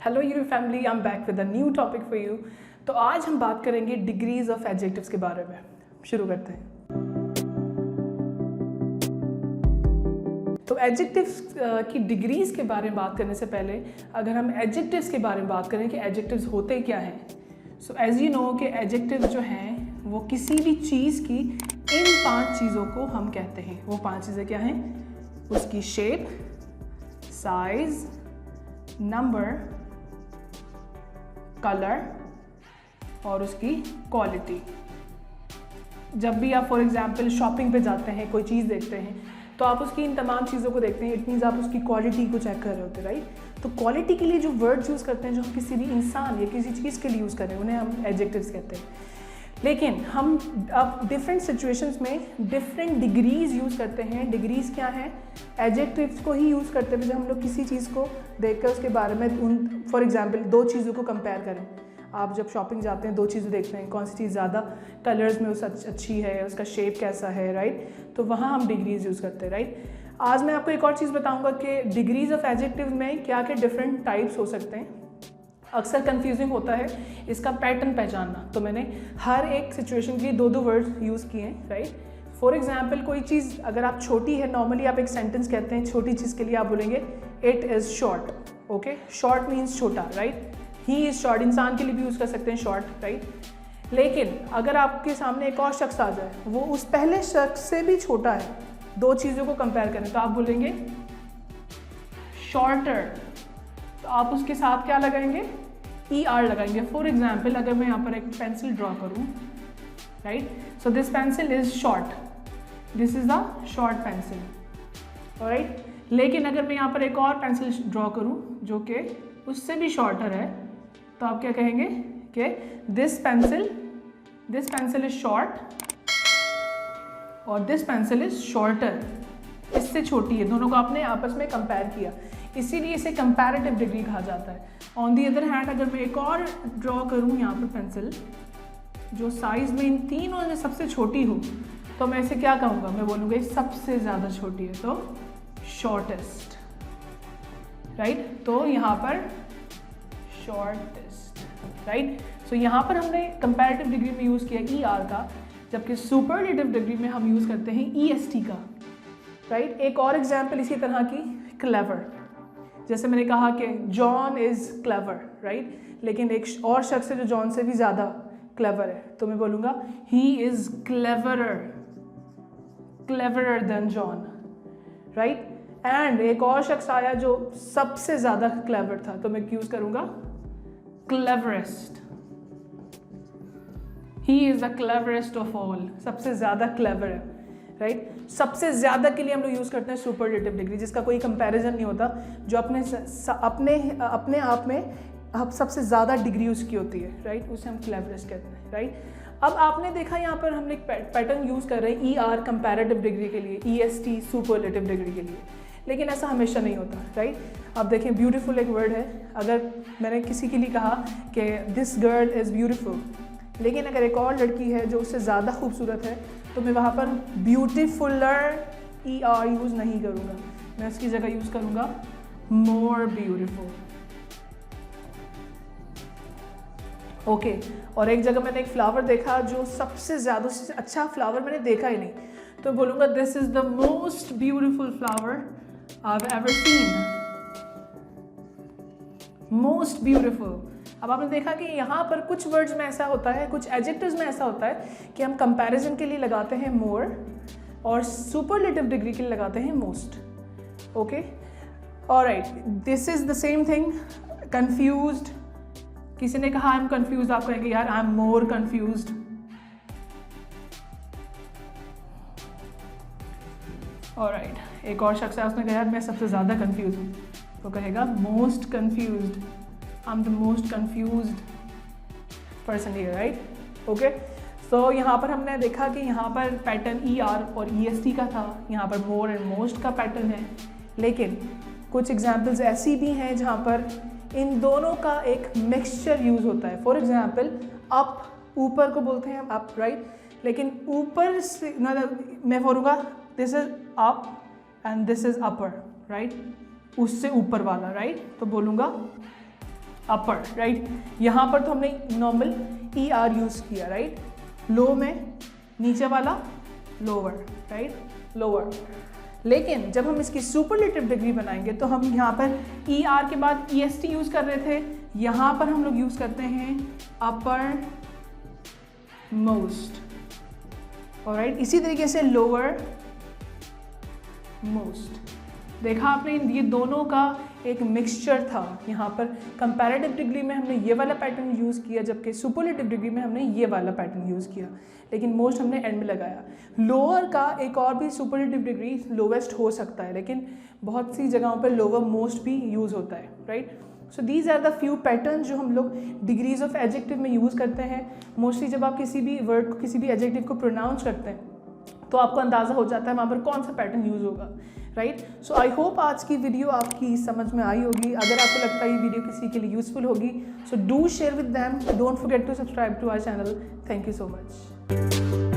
Hello you family, I am back with a new topic for you. तो आज हम बात करेंगे डिग्रीज ऑफ एडजेक्टिव्स के बारे में। शुरू करते हैं। तो एडजेक्टिव्स की डिग्रीज के बारे में बात करने से पहले अगर हम एडजेक्टिव्स के बारे में बात करें कि एडजेक्टिव्स होते क्या हैं, सो एज यू नो कि एडजेक्टिव्स जो हैं वो किसी भी चीज़ की इन 5 चीज़ों को हम कहते हैं। वो 5 चीज़ें क्या हैं? उसकी शेप, साइज, नंबर, कलर और उसकी क्वालिटी। जब भी आप फॉर एग्जांपल शॉपिंग पे जाते हैं, कोई चीज़ देखते हैं, तो आप उसकी इन तमाम चीज़ों को देखते हैं। इट मीन्स आप उसकी क्वालिटी को चेक कर रहे होते हैं, राइट। तो क्वालिटी के लिए जो वर्ड्स यूज़ करते हैं, जो हम किसी भी इंसान या किसी चीज़ के लिए यूज़ कर रहे हैं, उन्हें हम एडजेक्टिव्स कहते हैं। लेकिन हम अब डिफरेंट सिचुएशंस में डिफरेंट डिग्रीज यूज़ करते हैं। डिग्रीज क्या है? एडजेक्टिव्स को ही यूज़ करते हैं जब हम लोग किसी चीज़ को देखकर उसके बारे में उन फॉर एग्जांपल 2 चीज़ों को कंपेयर करें। आप जब शॉपिंग जाते हैं, 2 चीज़ें देखते हैं, कौन सी चीज़ ज़्यादा कलर्स में उस अच्छी है, उसका शेप कैसा है, राइट। तो वहाँ हम डिग्रीज यूज़ करते हैं, राइट। आज मैं आपको एक और चीज़ बताऊँगा कि डिग्रीज ऑफ एडजेक्टिव में क्या क्या डिफरेंट टाइप्स हो सकते हैं। अक्सर कंफ्यूजिंग होता है इसका पैटर्न पहचानना। तो मैंने हर एक सिचुएशन के लिए 2-2 वर्ड्स यूज़ किए हैं, राइट। फॉर एग्जाम्पल कोई चीज़ अगर आप छोटी है, नॉर्मली आप एक सेंटेंस कहते हैं छोटी चीज़ के लिए, आप बोलेंगे it is short. Okay, short means छोटा, राइट। ही इज़ शॉर्ट, इंसान के लिए भी यूज़ कर सकते हैं शॉर्ट, राइट। लेकिन अगर आपके सामने एक और शख्स आ जाए, वो उस पहले शख्स से भी छोटा है, 2 चीज़ों को कंपेयर करें, तो आप बोलेंगे शॉर्टर। तो आप उसके साथ क्या लगाएंगे? ER लगाएंगे। फॉर एग्जाम्पल अगर मैं यहाँ पर एक पेंसिल ड्रॉ करूँ, right, so this pencil is short, this is the short pencil, right. लेकिन अगर मैं यहाँ पर एक और पेंसिल ड्रॉ करूँ जो कि उससे भी शॉर्टर है, तो आप क्या कहेंगे कि दिस पेंसिल इज शॉर्ट और दिस पेंसिल इज शॉर्टर, इससे छोटी है। दोनों को आपने आपस में कंपेयर किया, इसीलिए इसे कंपैरेटिव डिग्री कहा जाता है। ऑन दी अदर हैंड अगर मैं एक और ड्रॉ करूँ यहाँ पर पेंसिल जो साइज में इन तीनों में सबसे छोटी हो, तो मैं इसे क्या कहूँगा? मैं बोलूँगा सबसे ज़्यादा छोटी है, तो शॉर्टेस्ट, राइट। तो यहाँ पर शॉर्टेस्ट, राइट। सो यहाँ पर हमने कंपैरेटिव डिग्री में यूज़ किया ER का, जबकि सुपरलेटिव डिग्री में हम यूज़ करते हैं EST का, राइट। एक और एग्जाम्पल इसी तरह की, क्लेवर। जैसे मैंने कहा कि जॉन इज़ क्लेवर, राइट, लेकिन एक और शख्स है जो जॉन से भी ज़्यादा क्लेवर है, तो मैं बोलूँगा he is cleverer than John, right. And एक और शख्स आया जो सबसे ज़्यादा क्लेवर था, तो मैं यूज़ करूँगा cleverest. He is the cleverest of all, सबसे ज़्यादा क्लेवर है, राइट। सबसे ज़्यादा के लिए हम लोग यूज़ करते हैं सुपरलेटिव डिग्री, जिसका कोई कंपैरिजन नहीं होता, जो अपने आप में सबसे ज़्यादा डिग्री उसकी होती है, राइट। उसे हम क्लेवरेस्ट कहते हैं, राइट। अब आपने देखा यहाँ पर हमने एक पैटर्न यूज़ कर रहे हैं ER कंपैरेटिव डिग्री के लिए, EST सुपरलेटिव डिग्री के लिए, लेकिन ऐसा हमेशा नहीं होता, राइट। आप देखें ब्यूटीफुल एक वर्ड है। अगर मैंने किसी के लिए कहा कि दिस गर्ल इज़ ब्यूटीफुल, लेकिन अगर एक और लड़की है जो उससे ज़्यादा खूबसूरत है, तो मैं वहाँ पर ब्यूटीफुलर ER यूज़ नहीं करूँगा, मैं उसकी जगह यूज़ करूँगा मोर ब्यूटीफुल। ओके। और एक जगह मैंने एक फ्लावर देखा जो सबसे ज़्यादा, उससे अच्छा फ्लावर मैंने देखा ही नहीं, तो बोलूँगा this is the most beautiful flower I have ever seen, most beautiful. अब आपने देखा कि यहाँ पर कुछ वर्ड्स में ऐसा होता है, कुछ एडजेक्टिव्स में ऐसा होता है कि हम कंपैरिजन के लिए लगाते हैं मोर और सुपरलेटिव डिग्री के लिए लगाते हैं most. Okay, alright, this is the same thing. Confused, किसी ने कहा आई एम कंफ्यूज्ड, आप कहेंगे यार I am more confused. Alright, एक और शख्स है, उसने कहा यार मैं सबसे ज़्यादा कंफ्यूज हूँ, तो कहेगा most confused, I'm the most confused person here, right? Okay? So यहाँ पर हमने देखा कि यहाँ पर पैटर्न ER और EST का था, यहाँ पर more and most का पैटर्न है, लेकिन कुछ एग्जाम्पल्स ऐसी भी हैं जहाँ पर इन दोनों का एक मिक्सचर यूज़ होता है। फॉर एग्जाम्पल अप, ऊपर को बोलते हैं अप, राइट, लेकिन ऊपर से मैं बोलूँगा this is up and this is upper, right, उससे ऊपर वाला, राइट। तो बोलूँगा अपर, राइट। यहाँ पर तो हमने नॉर्मल ER यूज़ किया, राइट। लो में नीचे वाला लोअर, राइट, लोअर। लेकिन जब हम इसकी सुपरलेटिव डिग्री बनाएंगे तो हम यहाँ पर ER के बाद EST यूज़ कर रहे थे, यहाँ पर हम लोग यूज़ करते हैं अपर मोस्ट, ऑलराइट। इसी तरीके से लोअर मोस्ट। देखा आपने, ये दोनों का एक मिक्सचर था। यहाँ पर कंपैरेटिव डिग्री में हमने ये वाला पैटर्न यूज़ किया, जबकि सुपरलेटिव डिग्री में हमने ये वाला पैटर्न यूज़ किया, लेकिन मोस्ट हमने एंड में लगाया। लोअर का एक और भी सुपरलेटिव डिग्री लोवेस्ट हो सकता है, लेकिन बहुत सी जगहों पर लोअर मोस्ट भी यूज़ होता है, right. So these are the few pattern जो हम लोग डिग्रीज ऑफ एडजेक्टिव में यूज़ करते हैं। मोस्टली जब आप किसी भी वर्ड को, किसी भी एडजेक्टिव को प्रोनाउंस करते हैं तो आपको अंदाज़ा हो जाता है वहाँ पर कौन सा पैटर्न यूज़ होगा, राइट। सो आई होप आज की वीडियो आपकी समझ में आई होगी। अगर आपको लगता है ये वीडियो किसी के लिए यूज़फुल होगी, so do share with them, don't forget to subscribe to our channel. Thank you so much.